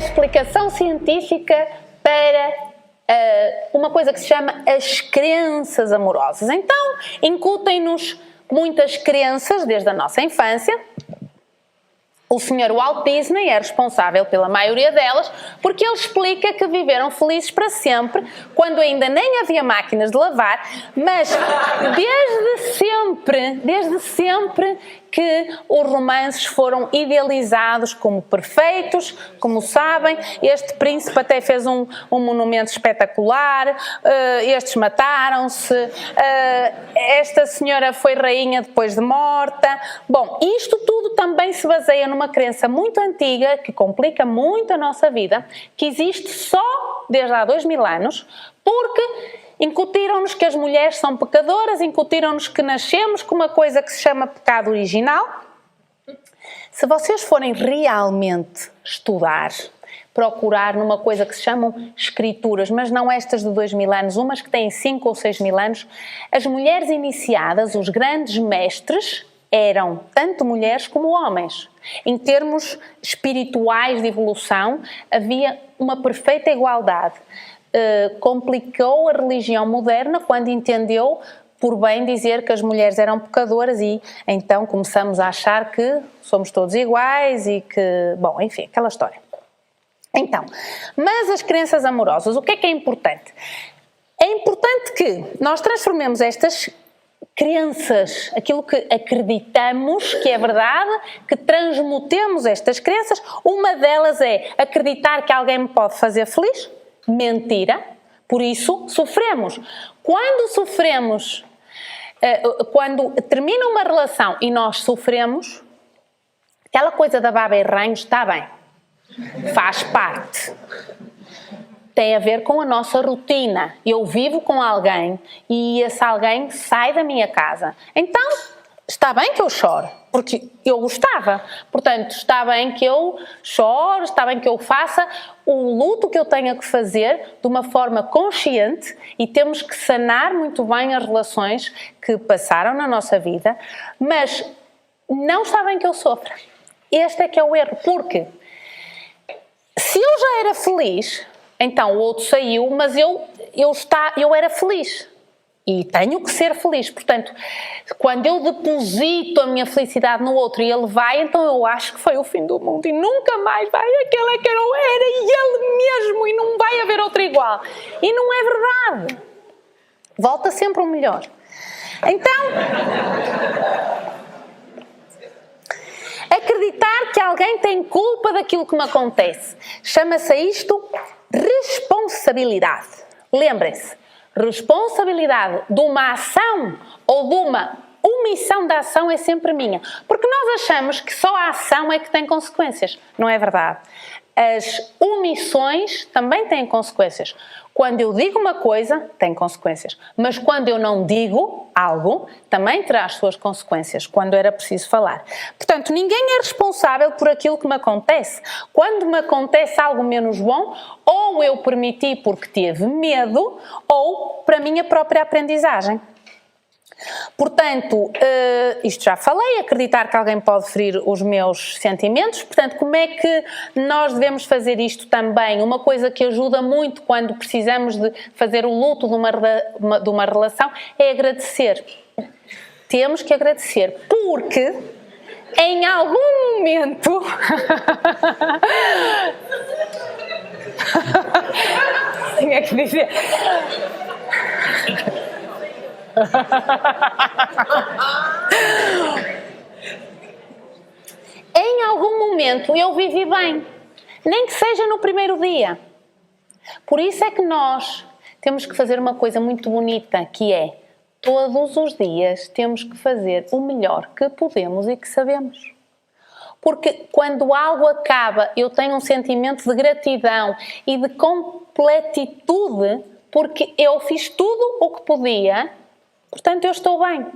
explicação científica para uma coisa que se chama as crenças amorosas. Então, incutem-nos muitas crenças desde a nossa infância. O Sr. Walt Disney é responsável pela maioria delas, porque ele explica que viveram felizes para sempre, quando ainda nem havia máquinas de lavar, mas desde sempre que os romances foram idealizados como perfeitos, como sabem. Este príncipe até fez um monumento espetacular, estes mataram-se, esta senhora foi rainha depois de morta. Bom, isto tudo também se baseia numa crença muito antiga, que complica muito a nossa vida, que existe só desde há 2000 anos, porque incutiram-nos que as mulheres são pecadoras, incutiram-nos que nascemos com uma coisa que se chama pecado original. Se vocês forem realmente estudar, procurar numa coisa que se chamam escrituras, mas não estas de 2000 anos, umas que têm 5 ou 6 mil anos, as mulheres iniciadas, os grandes mestres, eram tanto mulheres como homens. Em termos espirituais de evolução, havia uma perfeita igualdade. Complicou a religião moderna quando entendeu por bem dizer que as mulheres eram pecadoras e então começamos a achar que somos todos iguais e que, bom, enfim, aquela história. Então, mas as crenças amorosas, o que é importante? É importante que nós transformemos estas crenças, aquilo que acreditamos que é verdade, que transmutemos estas crenças. Uma delas é acreditar que alguém me pode fazer feliz. Mentira, por isso sofremos. Quando termina uma relação e nós sofremos, aquela coisa da baba e ranho está bem, faz parte. Tem a ver com a nossa rotina. Eu vivo com alguém e esse alguém sai da minha casa. Então, está bem que eu choro, porque eu gostava. Portanto, está bem que eu choro, está bem que eu faça o luto que eu tenha que fazer de uma forma consciente e temos que sanar muito bem as relações que passaram na nossa vida, mas não está bem que eu sofra. Este é que é o erro, porque se eu já era feliz, então o outro saiu, mas eu era feliz. E tenho que ser feliz. Portanto, quando eu deposito a minha felicidade no outro e ele vai, então eu acho que foi o fim do mundo e nunca mais vai. Aquele é que eu era e ele mesmo, e não vai haver outro igual. E não é verdade. Volta sempre o melhor. Então, acreditar que alguém tem culpa daquilo que me acontece. Chama-se isto responsabilidade. Lembrem-se, responsabilidade de uma ação ou de uma omissão da ação é sempre minha. Porque nós achamos que só a ação é que tem consequências. Não é verdade. As omissões também têm consequências. Quando eu digo uma coisa, tem consequências. Mas quando eu não digo algo, também terá as suas consequências, quando era preciso falar. Portanto, ninguém é responsável por aquilo que me acontece. Quando me acontece algo menos bom, ou eu permiti porque tive medo, ou para a minha própria aprendizagem. Portanto, isto já falei, acreditar que alguém pode ferir os meus sentimentos. Portanto, como é que nós devemos fazer isto também? Uma coisa que ajuda muito quando precisamos de fazer o luto de uma relação é agradecer. Temos que agradecer, porque em algum momento... Tinha que dizer... Em algum momento eu vivi bem, nem que seja no primeiro dia. Por isso é que nós temos que fazer uma coisa muito bonita, que é todos os dias temos que fazer o melhor que podemos e que sabemos. Porque quando algo acaba, eu tenho um sentimento de gratidão e de completitude, porque eu fiz tudo o que podia. Portanto, eu estou bem.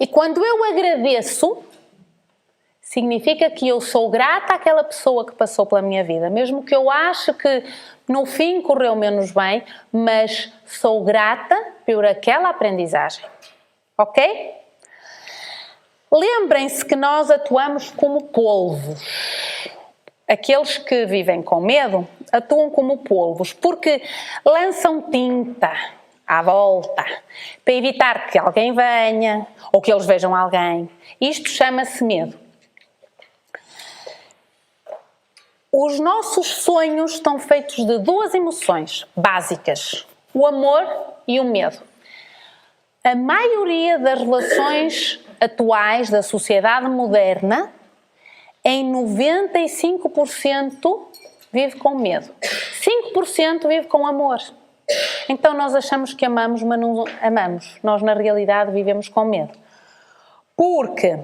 E quando eu agradeço, significa que eu sou grata àquela pessoa que passou pela minha vida. Mesmo que eu ache que no fim correu menos bem, mas sou grata por aquela aprendizagem. Ok? Lembrem-se que nós atuamos como polvos. aqueles que vivem com medo atuam como polvos, porque lançam tinta à volta para evitar que alguém venha ou que eles vejam alguém. Isto chama-se medo. Os nossos sonhos estão feitos de duas emoções básicas: o amor e o medo. A maioria das relações atuais da sociedade moderna, em 95% vive com medo. 5% vive com amor. Então nós achamos que amamos, mas não amamos. Nós, na realidade, vivemos com medo. Porque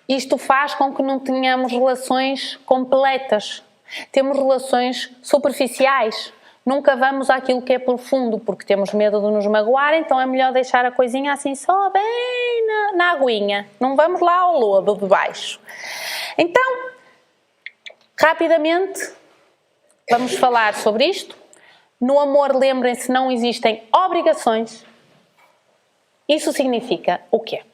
isto faz com que não tenhamos relações completas. Temos relações superficiais. Nunca vamos àquilo que é profundo, porque temos medo de nos magoar, então é melhor deixar a coisinha assim só bem na aguinha. Não vamos lá ao lodo de baixo. Então, rapidamente, vamos falar sobre isto. No amor, lembrem-se, não existem obrigações. Isso significa o quê?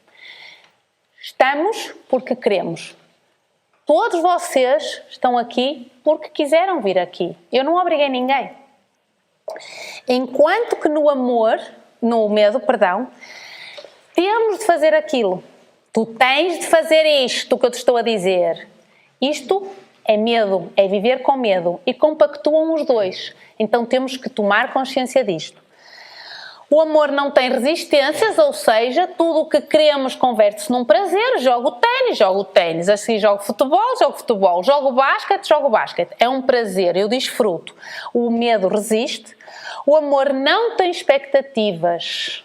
Estamos porque queremos. Todos vocês estão aqui porque quiseram vir aqui. Eu não obriguei ninguém. Enquanto que no amor, no medo, perdão, temos de fazer aquilo. Tu tens de fazer isto que eu te estou a dizer. Isto é medo, é viver com medo e compactuam os dois. Então temos que tomar consciência disto. O amor não tem resistências, ou seja, tudo o que queremos converte-se num prazer. Jogo ténis, assim jogo futebol, jogo basquete. É um prazer, eu desfruto. O medo resiste. O amor não tem expectativas.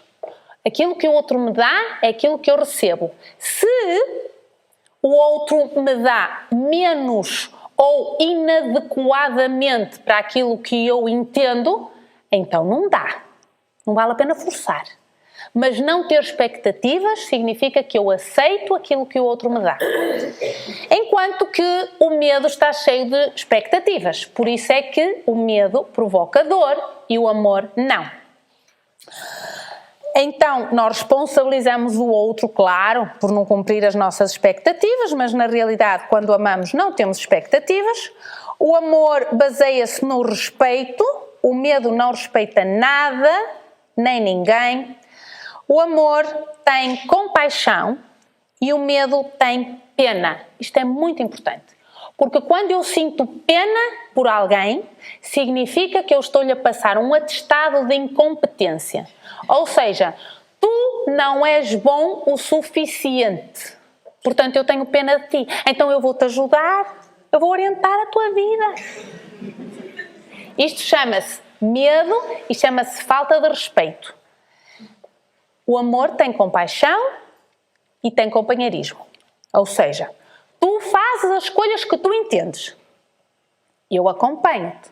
Aquilo que o outro me dá é aquilo que eu recebo. Se o outro me dá menos ou inadequadamente para aquilo que eu entendo, então não dá. Não vale a pena forçar. Mas não ter expectativas significa que eu aceito aquilo que o outro me dá. Enquanto que o medo está cheio de expectativas. Por isso é que o medo provoca dor e o amor não. Então, nós responsabilizamos o outro, claro, por não cumprir as nossas expectativas, mas na realidade, quando amamos, não temos expectativas. O amor baseia-se no respeito, o medo não respeita nada, nem ninguém. O amor tem compaixão e o medo tem pena. Isto é muito importante. Porque quando eu sinto pena por alguém, significa que eu estou-lhe a passar um atestado de incompetência. Ou seja, tu não és bom o suficiente. Portanto, eu tenho pena de ti. Então eu vou-te ajudar, eu vou orientar a tua vida. Isto chama-se medo e chama-se falta de respeito. O amor tem compaixão e tem companheirismo. Ou seja, tu fazes as escolhas que tu entendes. Eu acompanho-te.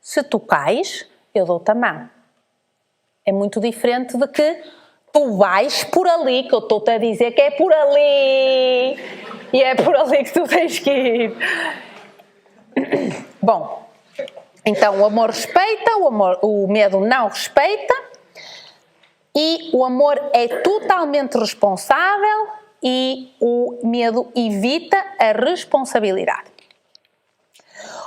Se tu cais, eu dou-te a mão. É muito diferente de que tu vais por ali, que eu estou-te a dizer que é por ali. E é por ali que tu tens que ir. Bom, então o amor respeita, o medo não respeita. E o amor é totalmente responsável e o medo evita a responsabilidade.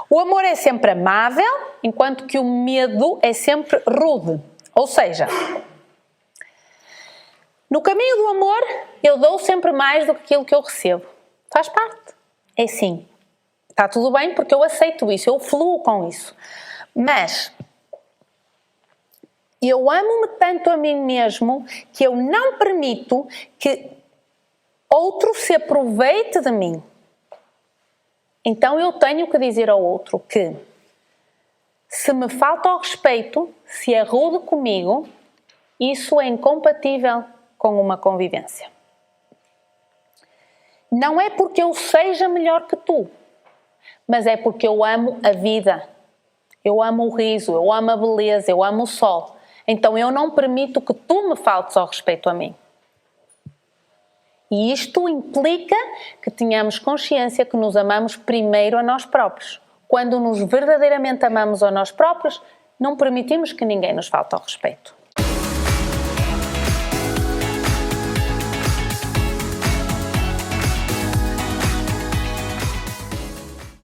O amor é sempre amável, enquanto que o medo é sempre rude. Ou seja, no caminho do amor, eu dou sempre mais do que aquilo que eu recebo. Faz parte. É sim. Está tudo bem porque eu aceito isso, eu fluo com isso. Mas eu amo-me tanto a mim mesmo que eu não permito que outro se aproveite de mim. Então eu tenho que dizer ao outro que se me falta ao respeito, se é rude comigo, isso é incompatível com uma convivência. Não é porque eu seja melhor que tu, mas é porque eu amo a vida. Eu amo o riso, eu amo a beleza, eu amo o sol. Então eu não permito que tu me faltes ao respeito a mim. E isto implica que tenhamos consciência que nos amamos primeiro a nós próprios. Quando nos verdadeiramente amamos a nós próprios, não permitimos que ninguém nos falte ao respeito.